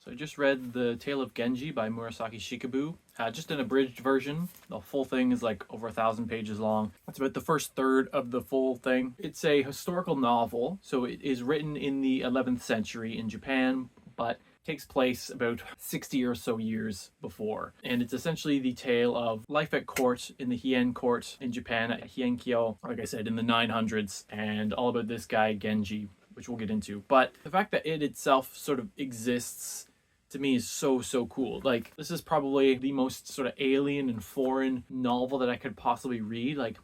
So I just read The Tale of Genji by Murasaki Shikibu, just an abridged version. The full thing is like over 1,000 pages long. It's about the first third of the full thing. It's a historical novel, so it is written in the 11th century in Japan, but takes place about 60 or so years before. And it's essentially the tale of life at court in the Heian court in Japan at Heian-period, like I said, in the 900s, and all about this guy Genji, which we'll get into. But the fact that it itself sort of exists to me is so cool. Like, this is probably the most sort of alien and foreign novel that I could possibly read. Like,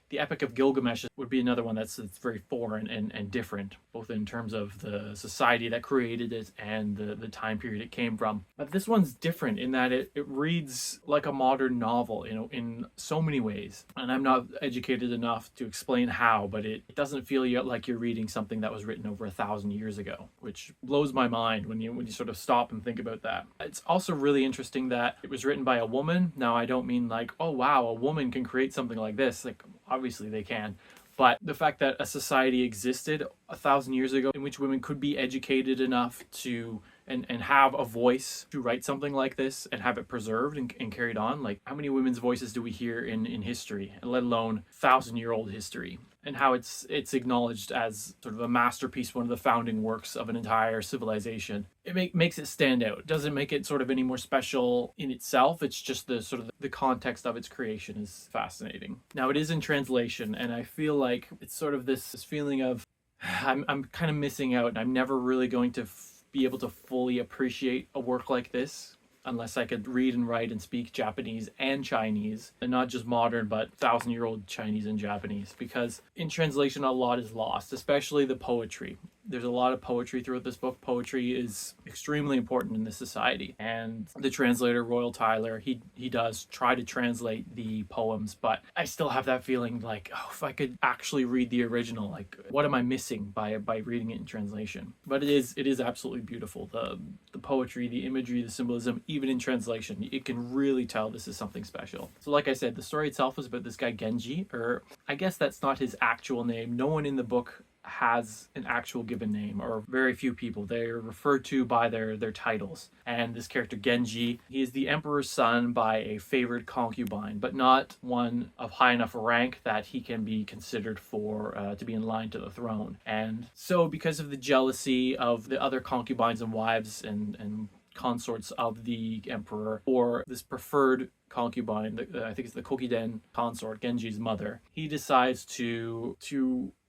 the Epic of Gilgamesh would be another one that's very foreign and different, both in terms of the society that created it and the time period it came from. But this one's different in that it reads like a modern novel, you know, in so many ways. And I'm not educated enough to explain how, but it doesn't feel like you're reading something that was written over 1,000 years ago, which blows my mind when you sort of stop and think about that. It's also really interesting that it was written by a woman. Now, I don't mean like, oh wow, a woman can create something like this. Like, obviously they can, but the fact that a society existed 1,000 years ago in which women could be educated enough to and have a voice to write something like this and have it preserved and carried on. Like, how many women's voices do we hear in history, let alone 1,000-year-old history? And how it's acknowledged as sort of a masterpiece, one of the founding works of an entire civilization. It makes it stand out. It doesn't make it sort of any more special in itself. It's just the sort of the context of its creation is fascinating. Now, it is in translation, and I feel like it's sort of this feeling of I'm kind of missing out, and I'm never really going to be able to fully appreciate a work like this unless I could read and write and speak Japanese and Chinese, and not just modern, but 1,000-year-old Chinese and Japanese, because in translation, a lot is lost, especially the poetry. There's a lot of poetry throughout this book. Poetry is extremely important in this society. And the translator, Royal Tyler, he does try to translate the poems, but I still have that feeling like, oh, if I could actually read the original, like, what am I missing by reading it in translation? But it is absolutely beautiful. The poetry, the imagery, the symbolism, even in translation, you can really tell this is something special. So like I said, the story itself is about this guy Genji, or I guess that's not his actual name. No one in the book has an actual given name, or very few people. They're referred to by their titles. And this character Genji, he is the emperor's son by a favored concubine, but not one of high enough rank that he can be considered for to be in line to the throne. And so because of the jealousy of the other concubines and wives and consorts of the emperor, or this preferred concubine, I think it's the Kokiden consort, Genji's mother, he decides to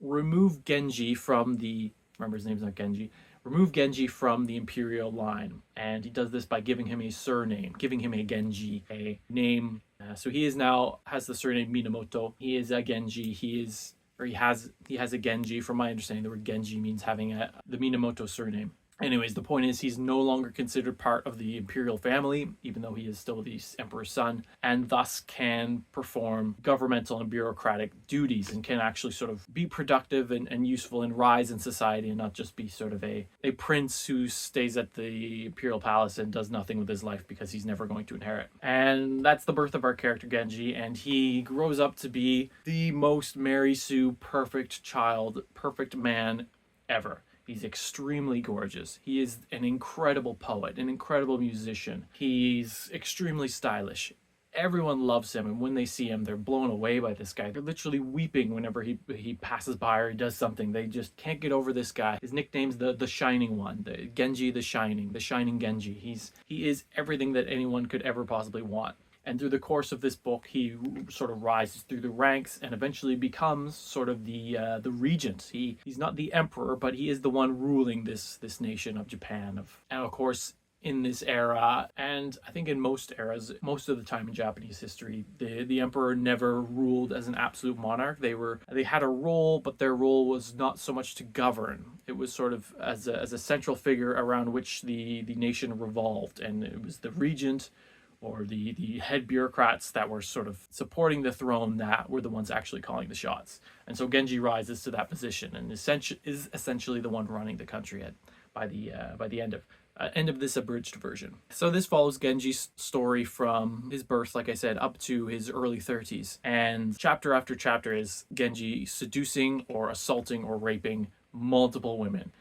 remove Genji from the, remember his name's not Genji, remove Genji from the imperial line. And he does this by giving him a surname, giving him a Genji, a name. So he is now has the surname Minamoto. He is a Genji. He has a Genji. From my understanding, the word Genji means having the Minamoto surname. Anyways, the point is he's no longer considered part of the imperial family, even though he is still the emperor's son, and thus can perform governmental and bureaucratic duties and can actually sort of be productive and useful and rise in society, and not just be sort of a prince who stays at the imperial palace and does nothing with his life because he's never going to inherit. And that's the birth of our character Genji, and he grows up to be the most Mary Sue perfect child, perfect man ever. He's extremely gorgeous. He is an incredible poet, an incredible musician. He's extremely stylish. Everyone loves him, and when they see him, they're blown away by this guy. They're literally weeping whenever he passes by or he does something. They just can't get over this guy. His nickname's the Shining One, the Genji the Shining Genji. He is everything that anyone could ever possibly want. And through the course of this book, he sort of rises through the ranks and eventually becomes sort of the regent. He's not the emperor, but he is the one ruling this nation of Japan. And of course, in this era, and I think in most eras, most of the time in Japanese history, the emperor never ruled as an absolute monarch. They had a role, but their role was not so much to govern. It was sort of as a central figure around which the nation revolved, and it was the regent or the head bureaucrats that were sort of supporting the throne that were the ones actually calling the shots. And so Genji rises to that position and is essentially the one running the country by the end of this abridged version. So this follows Genji's story from his birth, like I said, up to his early 30s. And chapter after chapter is Genji seducing or assaulting or raping multiple women.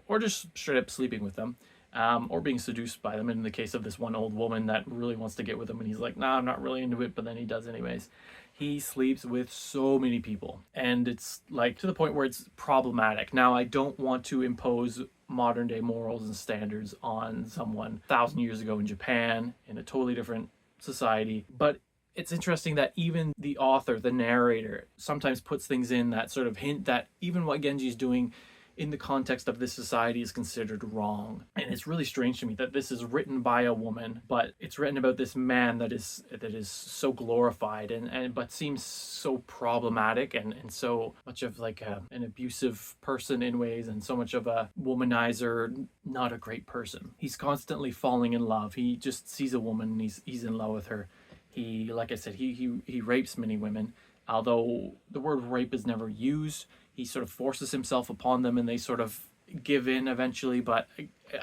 Or just straight up sleeping with them. or being seduced by them. In the case of this one old woman that really wants to get with him, and he's like, nah, I'm not really into it, but then he does anyways. He sleeps with so many people, and it's like to the point where it's problematic. Now, I don't want to impose modern day morals and standards on someone 1,000 years ago in Japan in a totally different society, but it's interesting that even the author, the narrator, sometimes puts things in that sort of hint that even what Genji is doing in the context of this society is considered wrong. And it's really strange to me that this is written by a woman, but it's written about this man that is so glorified and but seems so problematic and so much of like an abusive person in ways, and so much of a womanizer, not a great person. He's constantly falling in love. He just sees a woman and he's in love with her. He, like I said, he rapes many women, although the word rape is never used. He sort of forces himself upon them and they sort of give in eventually, but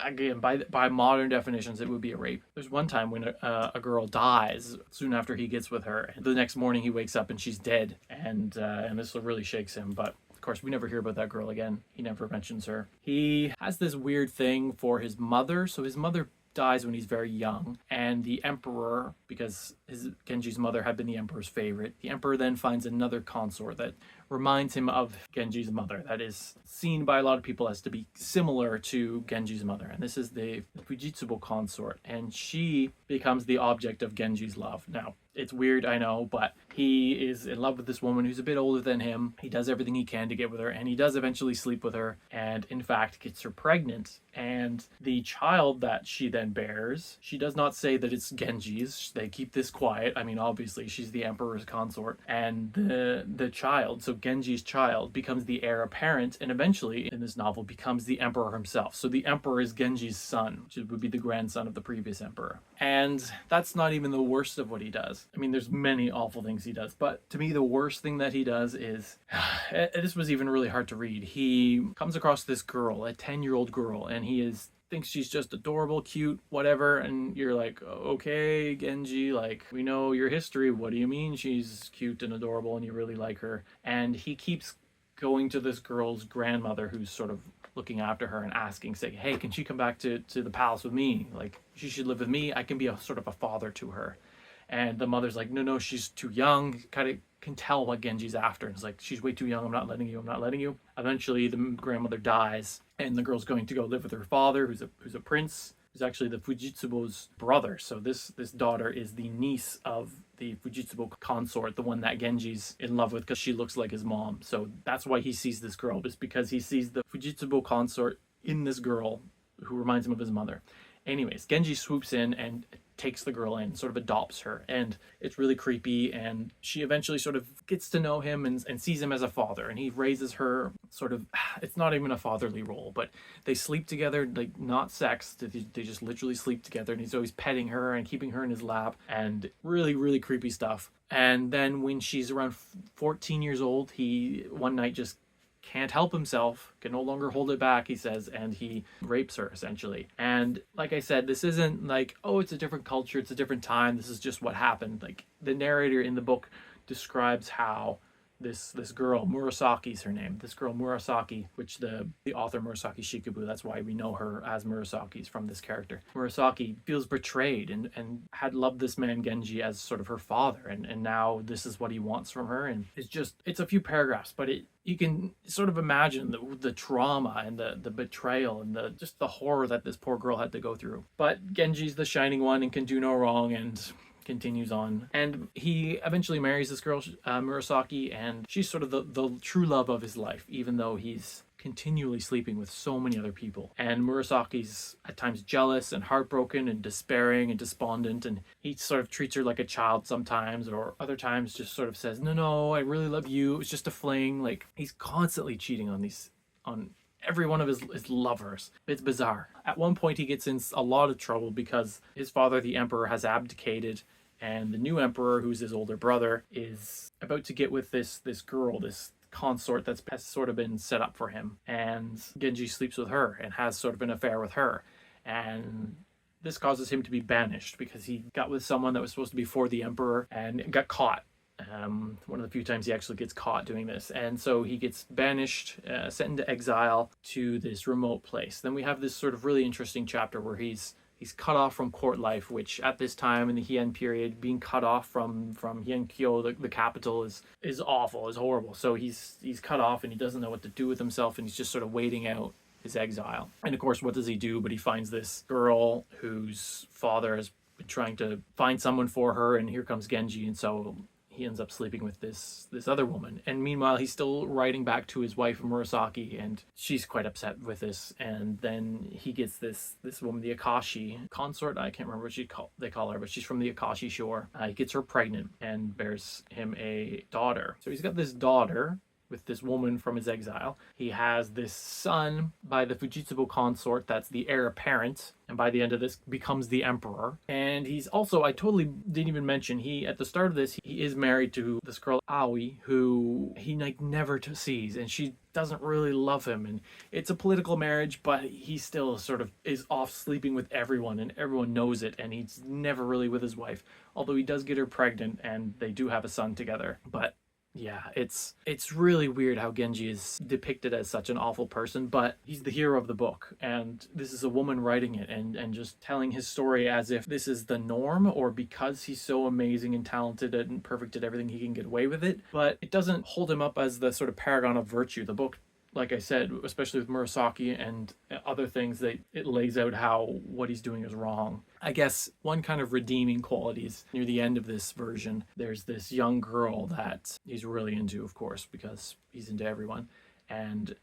again, by modern definitions, it would be a rape. There's one time when a girl dies soon after he gets with her, and the next morning he wakes up and she's dead, and this really shakes him, but of course we never hear about that girl again. He never mentions her. He has this weird thing for his mother, so his mother dies when he's very young, and the emperor, because Genji's mother had been the emperor's favorite, the emperor then finds another consort that reminds him of Genji's mother, that is seen by a lot of people as to be similar to Genji's mother, and this is the Fujitsubo consort, and she becomes the object of Genji's love. Now, it's weird, I know, but he is in love with this woman who's a bit older than him. He does everything he can to get with her, and he does eventually sleep with her, and in fact gets her pregnant. And the child that she then bears, she does not say that it's Genji's. They keep this quiet. I mean, obviously, she's the emperor's consort. And the child, so Genji's child, becomes the heir apparent, and eventually, in this novel, becomes the emperor himself. So the emperor is Genji's son, which would be the grandson of the previous emperor. And that's not even the worst of what he does. I mean, there's many awful things he does, but to me, the worst thing that he does is, this was even really hard to read. He comes across this girl, a 10-year-old girl, and he thinks she's just adorable, cute, whatever, and you're like, okay, Genji, like, we know your history. What do you mean she's cute and adorable and you really like her? And he keeps going to this girl's grandmother, who's sort of looking after her, and asking, saying, hey, can she come back to the palace with me? Like, she should live with me. I can be a sort of a father to her. And the mother's like, no, she's too young. Kind of can tell what Genji's after. And it's like, she's way too young. I'm not letting you. Eventually, the grandmother dies, and the girl's going to go live with her father, who's a prince, who's actually the Fujitsubo's brother. So this daughter is the niece of the Fujitsubo consort, the one that Genji's in love with because she looks like his mom. So that's why he sees this girl, just because he sees the Fujitsubo consort in this girl who reminds him of his mother. Anyways, Genji swoops in and takes the girl in, sort of adopts her, and it's really creepy, and she eventually sort of gets to know him and sees him as a father, and he raises her sort of, it's not even a fatherly role, but they sleep together, like not sex, they just literally sleep together, and he's always petting her and keeping her in his lap, and really, really creepy stuff. And then when she's around 14 years old, he one night just can't help himself, can no longer hold it back, he says, and he rapes her, essentially. And like I said, this isn't like, oh, it's a different culture, it's a different time, this is just what happened. Like, the narrator in the book describes how this girl, Murasaki's her name, this girl Murasaki, which the author Murasaki Shikibu, that's why we know her as Murasaki's from this character. Murasaki feels betrayed and had loved this man Genji as sort of her father, and now this is what he wants from her. And it's a few paragraphs, but you can sort of imagine the trauma and the betrayal and the horror that this poor girl had to go through. But Genji's the shining one and can do no wrong, and continues on, and he eventually marries this girl, Murasaki, and she's sort of the true love of his life, even though he's continually sleeping with so many other people. And Murasaki's at times jealous and heartbroken and despairing and despondent, and he sort of treats her like a child sometimes, or other times just sort of says, no, I really love you, it's just a fling. Like, he's constantly cheating on every one of his lovers. It's bizarre. At one point, he gets in a lot of trouble because his father, the emperor, has abdicated, and the new emperor, who's his older brother, is about to get with this girl, this consort has sort of been set up for him. And Genji sleeps with her and has sort of an affair with her. And this causes him to be banished because he got with someone that was supposed to be for the emperor and got caught. One of the few times he actually gets caught doing this. And so he gets banished, sent into exile to this remote place. Then we have this sort of really interesting chapter where he's cut off from court life, which at this time in the Heian period, being cut off from Heian-kyo, the capital, is awful, is horrible. So he's cut off and he doesn't know what to do with himself, and he's just sort of waiting out his exile. And of course, what does he do? But he finds this girl whose father has been trying to find someone for her, and here comes Genji, and so he ends up sleeping with this other woman. And meanwhile, he's still writing back to his wife Murasaki, and she's quite upset with this. And then he gets this woman, the Akashi consort. I can't remember what they call her, but she's from the Akashi shore. He gets her pregnant and bears him a daughter. So he's got this daughter with this woman from his exile. He has this son by the Fujitsubo consort that's the heir apparent, and by the end of this becomes the emperor. And he's also, I totally didn't even mention, he at the start of this, he is married to this girl Aoi, who he like never sees, and she doesn't really love him, and it's a political marriage, but he still sort of is off sleeping with everyone, and everyone knows it, and he's never really with his wife, although he does get her pregnant and they do have a son together. But yeah, it's really weird how Genji is depicted as such an awful person, but he's the hero of the book, and this is a woman writing it and just telling his story as if this is the norm, or because he's so amazing and talented and perfect at everything, he can get away with it. But it doesn't hold him up as the sort of paragon of virtue. The book, like I said, especially with Murasaki and other things, that it lays out how what he's doing is wrong. I guess one kind of redeeming quality is near the end of this version. There's this young girl that he's really into, of course, because he's into everyone. And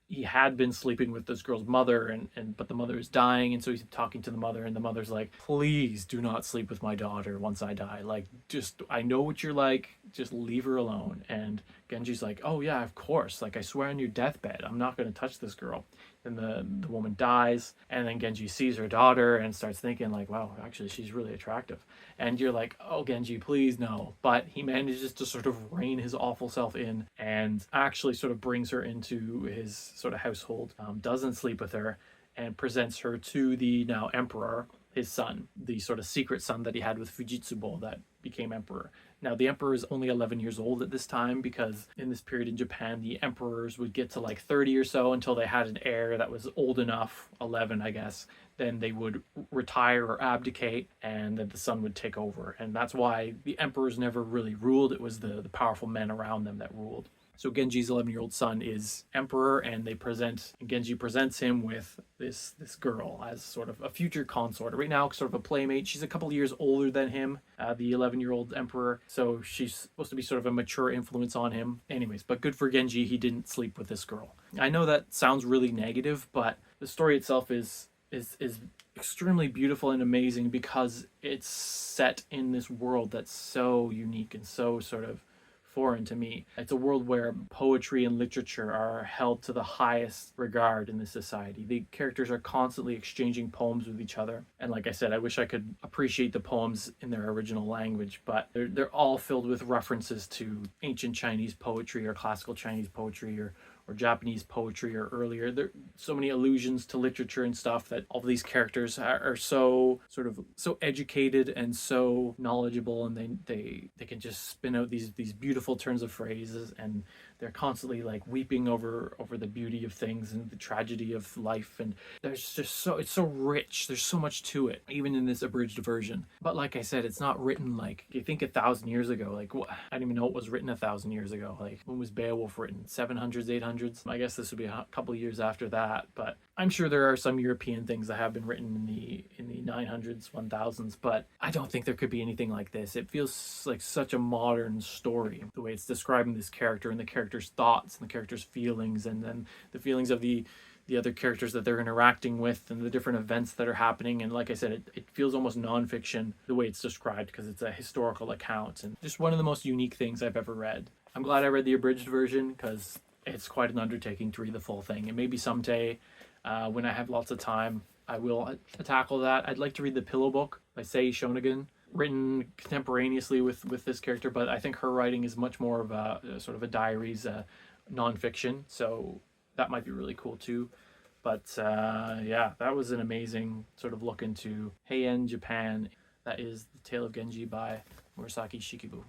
he had been sleeping with this girl's mother, but the mother is dying, and so he's talking to the mother, and the mother's like, please do not sleep with my daughter once I die. Like, just, I know what you're like, just leave her alone. And Genji's like, oh yeah, of course, like I swear on your deathbed, I'm not going to touch this girl. And the woman dies, and then Genji sees her daughter and starts thinking like, wow, actually she's really attractive. And you're like, oh Genji, please no. But he manages to sort of rein his awful self in and actually sort of brings her into his sort of household, doesn't sleep with her, and presents her to the now emperor, his son, the sort of secret son that he had with Fujitsubo that became emperor. Now, the emperor is only 11 years old at this time, because in this period in Japan, the emperors would get to like 30 or so until they had an heir that was old enough, 11, I guess. Then they would retire or abdicate, and then the son would take over. And that's why the emperors never really ruled. It was the powerful men around them that ruled. So Genji's 11-year-old son is emperor, and Genji presents him with this girl as sort of a future consort. Right now, sort of a playmate. She's a couple of years older than him, the 11-year-old emperor. So she's supposed to be sort of a mature influence on him. Anyways, but good for Genji, he didn't sleep with this girl. I know that sounds really negative, but the story itself is extremely beautiful and amazing because it's set in this world that's so unique and so sort of foreign to me. It's a world where poetry and literature are held to the highest regard in this society. The characters are constantly exchanging poems with each other. And like I said, I wish I could appreciate the poems in their original language, but they're all filled with references to ancient Chinese poetry or classical Chinese poetry or Japanese poetry or earlier. There are so many allusions to literature and stuff that all of these characters are so sort of so educated and so knowledgeable, and they can just spin out these beautiful turns of phrases, and they're constantly like weeping over the beauty of things and the tragedy of life. And there's just it's so rich. There's so much to it, even in this abridged version. But like I said, it's not written like you think 1,000 years ago. Like I don't even know what was written 1,000 years ago. Like when was Beowulf written? 700s, 800s? I guess this would be a couple of years after that. But I'm sure there are some European things that have been written in the 900s, 1000s. But I don't think there could be anything like this. It feels like such a modern story, the way it's describing this character and the character's thoughts and the character's feelings, and then the feelings of the other characters that they're interacting with and the different events that are happening. And like I said, it feels almost nonfiction the way it's described, because it's a historical account and just one of the most unique things I've ever read. I'm glad I read the abridged version because it's quite an undertaking to read the full thing. And maybe someday when I have lots of time, I will tackle that. I'd like to read the Pillow Book by Sei Shonagon, written contemporaneously with this character, but I think her writing is much more of a sort of a diaries, nonfiction, so that might be really cool too. But yeah, that was an amazing sort of look into Heian Japan. That is The Tale of Genji by Murasaki Shikibu.